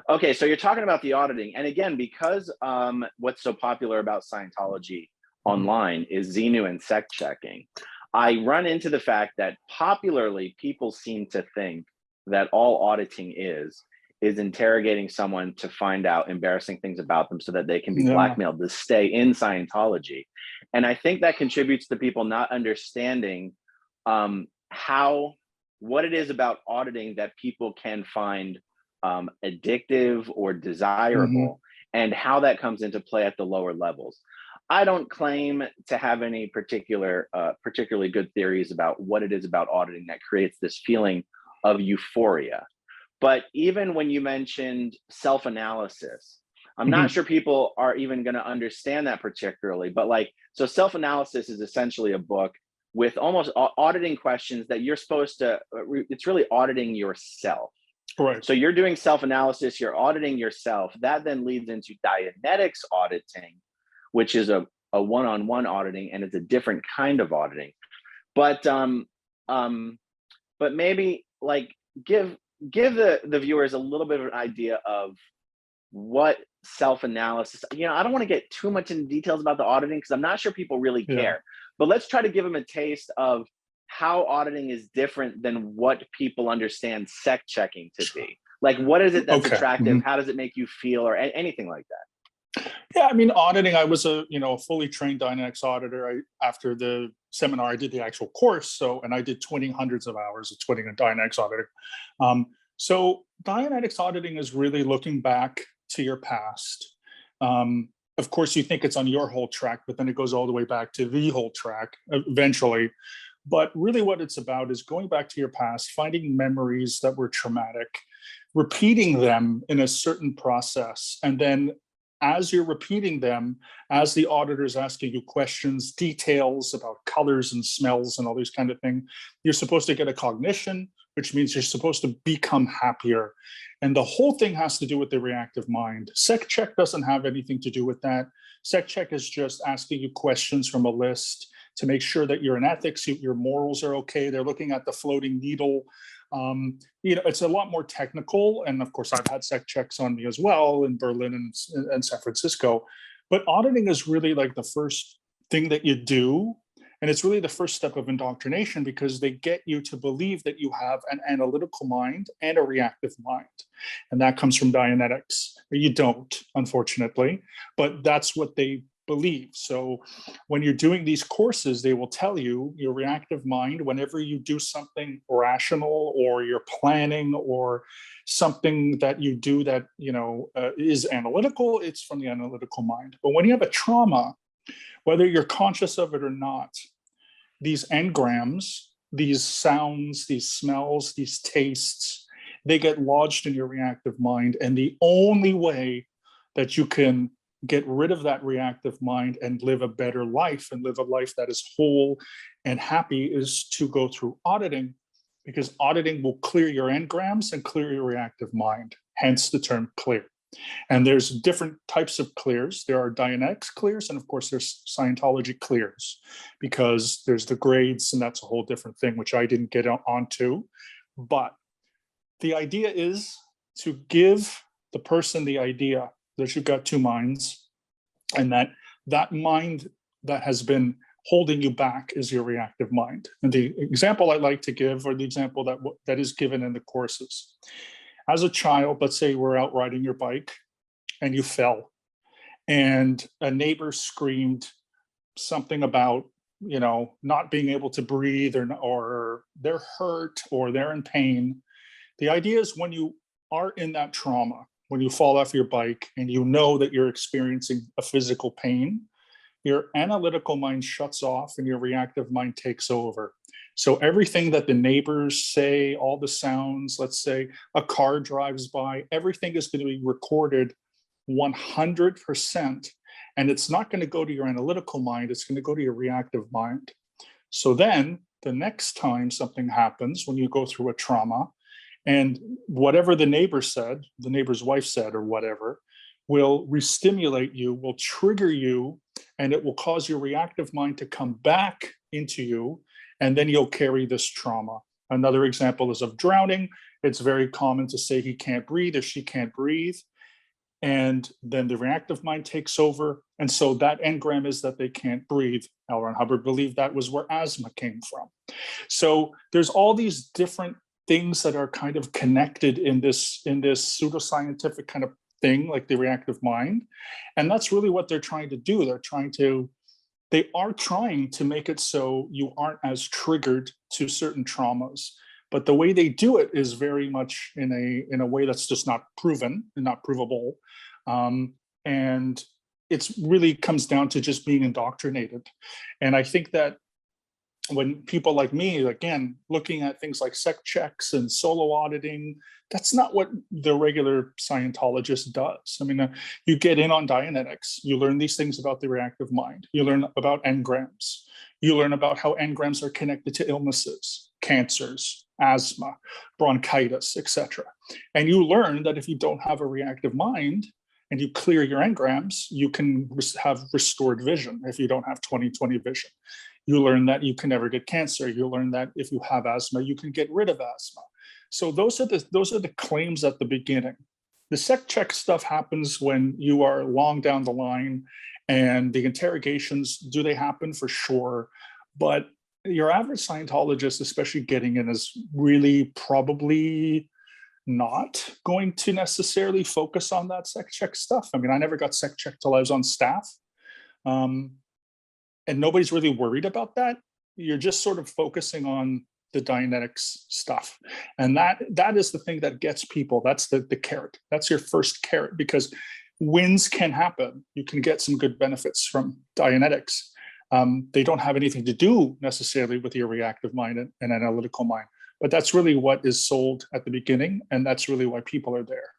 Okay, so you're talking about the auditing, and again, because what's so popular about Scientology Mhm. online is Xenu and sect checking. I run into the fact that popularly people seem to think that all auditing is interrogating someone to find out embarrassing things about them so that they can be Yeah. blackmailed to stay in Scientology. And I think that contributes to people not understanding how what it is about auditing that people can find addictive or Hmm. desirable, and how that comes into play at the lower levels. I don't claim to have any particularly good theories about what it is about auditing that creates this feeling of euphoria. But even when you mentioned self-analysis, I'm not Hmm. sure people are even going to understand that particularly. But like, so self-analysis is essentially a book with almost auditing questions that you're supposed to. It's really auditing yourself. Right. So you're doing self-analysis, you're auditing yourself. That then leads into Dianetics auditing, which is a one-on-one auditing, and it's a different kind of auditing. But um, but maybe like give give the viewers a little bit of an idea of what self-analysis. I don't want to get too much into details about the auditing because I'm not sure people really Yeah. care. But let's try to give them a taste of how auditing is different than what people understand sect checking to be. Like, what is it that's Okay. attractive? Mhm. How does it make you feel, or anything like that? Yeah, I mean, auditing. I was a fully trained Dynamics auditor. After the seminar, I did the actual course. So, and I did twinning hundreds of hours of twinning and Dynamics auditing. So, Dynamics auditing is really looking back to your past. Um, of course, you think it's on your whole track, but then it goes all the way back to the whole track eventually. But really, what it's about is going back to your past, finding memories that were traumatic, repeating them in a certain process, and then as you're repeating them, as the auditor's asking you questions, details about colors and smells and all these kind of things, you're supposed to get a cognition, which means you're supposed to become happier. And the whole thing has to do with the reactive mind. Sec check doesn't have anything to do with that. Sec check is just asking you questions from a list to make sure that you're in ethics, your morals are okay. They're looking at the floating needle. It's a lot more technical. And of course, I've had sec checks on me as well in Berlin and San Francisco. But auditing is really like the first thing that you do. And it's really the first step of indoctrination because they get you to believe that you have an analytical mind and a reactive mind. And that comes from Dianetics. You don't, unfortunately, but that's what they believe. So when you're doing these courses, they will tell you your reactive mind, whenever you do something rational or you're planning or something that you do that, is analytical, it's from the analytical mind. But when you have a trauma, whether you're conscious of it or not, these engrams, these sounds, these smells, these tastes, they get lodged in your reactive mind. And the only way that you can get rid of that reactive mind and live a better life and live a life that is whole and happy is to go through auditing, because auditing will clear your engrams and clear your reactive mind, hence the term clear. And there's different types of clears. There are Dianetics clears, and of course, there's Scientology clears, because there's the grades, and that's a whole different thing, which I didn't get onto. But the idea is to give the person the idea that you've got two minds, and that mind that has been holding you back is your reactive mind. And the example I like to give, or the example that is given in the courses, as a child, let's say we're out riding your bike and you fell, and a neighbor screamed something about not being able to breathe, or they're hurt or they're in pain. The idea is, when you are in that trauma, when you fall off your bike and you know that you're experiencing a physical pain, your analytical mind shuts off and your reactive mind takes over. So everything that the neighbors say, all the sounds, let's say a car drives by, everything is going to be recorded 100%. And it's not going to go to your analytical mind, it's going to go to your reactive mind. So then the next time something happens, when you go through a trauma, and whatever the neighbor said, the neighbor's wife said, or whatever, will re-stimulate you, will trigger you, and it will cause your reactive mind to come back into you, and then you'll carry this trauma. Another example is of drowning. it's very common to say he can't breathe or she can't breathe. And then the reactive mind takes over. And so that engram is that they can't breathe. L. Ron Hubbard believed that was where asthma came from. So there's all these different things that are kind of connected in this pseudoscientific kind of thing, like the reactive mind. And that's really what they're trying to do. They are trying to make it so you aren't as triggered to certain traumas. But the way they do it is very much in a way that's just not proven and not provable. And it's really comes down to just being indoctrinated. And I think that when people like me, again, looking at things like sec checks and solo auditing, that's not what the regular Scientologist does. I mean, you get in on Dianetics, you learn these things about the reactive mind, you learn about engrams, you learn about how engrams are connected to illnesses, cancers, asthma, bronchitis, etc. And you learn that if you don't have a reactive mind and you clear your engrams, you can have restored vision if you don't have 20/20 vision. You learn that you can never get cancer. You learn that if you have asthma, you can get rid of asthma. So those are the claims at the beginning. The sec check stuff happens when you are long down the line, and the interrogations, do they happen? For sure. But your average Scientologist, especially getting in, is really probably not going to necessarily focus on that sec check stuff. I mean, I never got sec checked till I was on staff. And nobody's really worried about that. You're just sort of focusing on the Dianetics stuff. And that is the thing that gets people. That's the carrot. That's your first carrot, because wins can happen. You can get some good benefits from Dianetics. They don't have anything to do necessarily with your reactive mind and analytical mind. But that's really what is sold at the beginning. And that's really why people are there.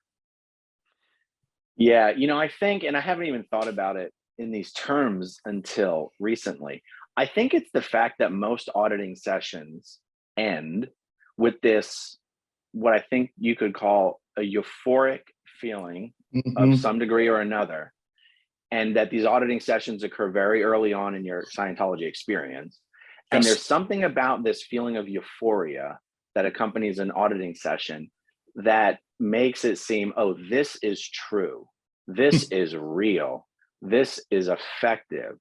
Yeah, I think, and I haven't even thought about it in these terms until recently. I think it's the fact that most auditing sessions end with this, what I think you could call a euphoric feeling of some degree or another, and that these auditing sessions occur very early on in your Scientology experience. And there's something about this feeling of euphoria that accompanies an auditing session that makes it seem, oh, this is true. This is real. This is effective.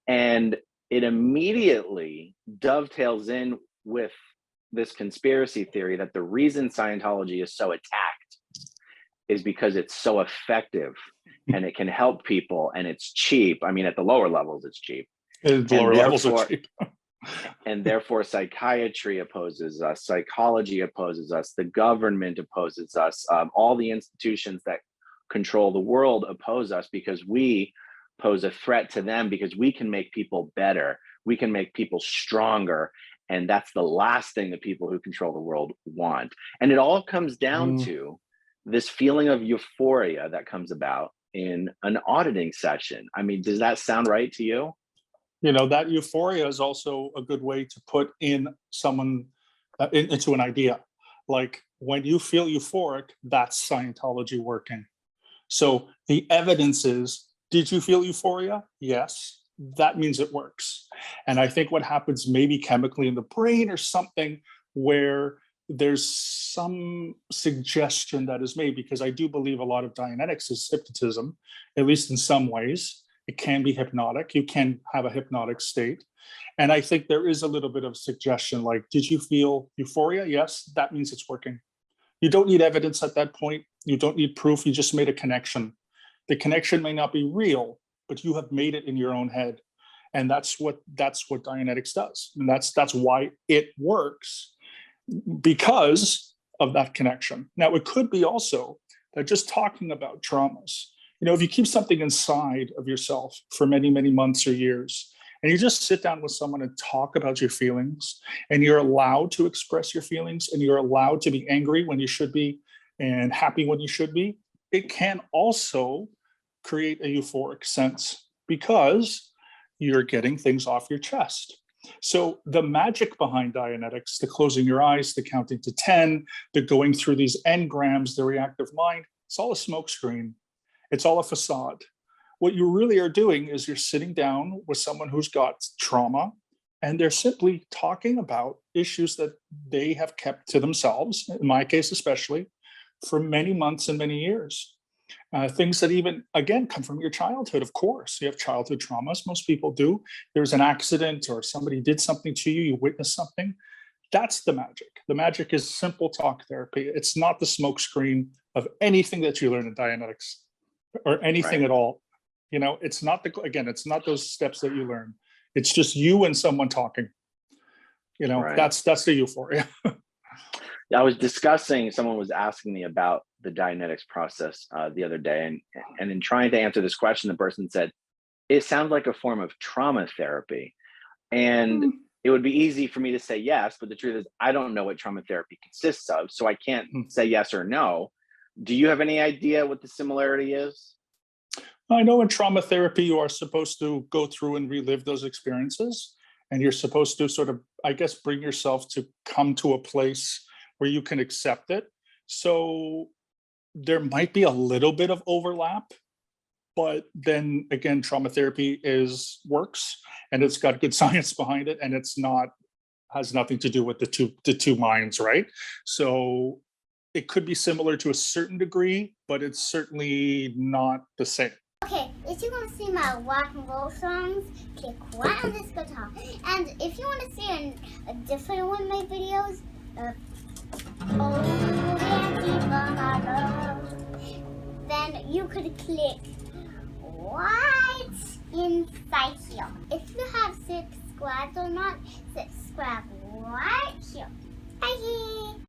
And it immediately dovetails in with this conspiracy theory that the reason Scientology is so attacked is because it's so effective and it can help people and it's cheap. I mean, at the lower levels, it's cheap. Lower levels are cheap. And therefore, psychiatry opposes us, psychology opposes us, the government opposes us, all the institutions that control the world oppose us because we pose a threat to them, because we can make people better, we can make people stronger, and that's the last thing the people who control the world want. And it all comes down to this feeling of euphoria that comes about in an auditing session. I mean, does that sound right to you? That euphoria is also a good way to put in someone into an idea. Like, when you feel euphoric, that's Scientology working. So the evidence is, did you feel euphoria? Yes. That means it works. And I think what happens maybe chemically in the brain or something where there's some suggestion that is made, because I do believe a lot of Dianetics is hypnotism, at least in some ways. It can be hypnotic. You can have a hypnotic state. And I think there is a little bit of suggestion, like, did you feel euphoria? Yes, that means it's working. You don't need evidence at that point. You don't need proof. You just made a connection. The connection may not be real, but you have made it in your own head. And that's what Dianetics does. And that's why it works, because of that connection. Now, it could be also that just talking about traumas, if you keep something inside of yourself for many, many months or years, and you just sit down with someone and talk about your feelings, and you're allowed to express your feelings, and you're allowed to be angry when you should be and happy when you should be, it can also create a euphoric sense because you're getting things off your chest. So the magic behind Dianetics, the closing your eyes, the counting to 10, the going through these engrams, the reactive mind, it's all a smokescreen. It's all a facade. What you really are doing is you're sitting down with someone who's got trauma, and they're simply talking about issues that they have kept to themselves, in my case especially, for many months and many years. Things that even, again, come from your childhood, of course. You have childhood traumas, most people do. There's an accident or somebody did something to you, you witnessed something. That's the magic. The magic is simple talk therapy. It's not the smokescreen of anything that you learn in Dianetics or anything Right. at all. You know, it's not again, it's not those steps that you learn. It's just you and someone talking. You know, Right. that's the euphoria. I was discussing, someone was asking me about the Dianetics process the other day. And in trying to answer this question, the person said, it sounds like a form of trauma therapy. And Mm, it would be easy for me to say yes, but the truth is, I don't know what trauma therapy consists of. So I can't mm. say yes or no. Do you have any idea what the similarity is? I know in trauma therapy, you are supposed to go through and relive those experiences. And you're supposed to sort of, I guess, bring yourself to come to a place where you can accept it. So there might be a little bit of overlap, but then again, trauma therapy is works and it's got good science behind it, and it's not has nothing to do with the two minds, right? So it could be similar to a certain degree, but it's certainly not the same. Okay, if you want to see my rock and roll songs, click right on this guitar. And if you want to see a different one of my videos, oh, dancing on my love, then you could click right inside here. If you have subscribed or not, subscribe right here. Bye.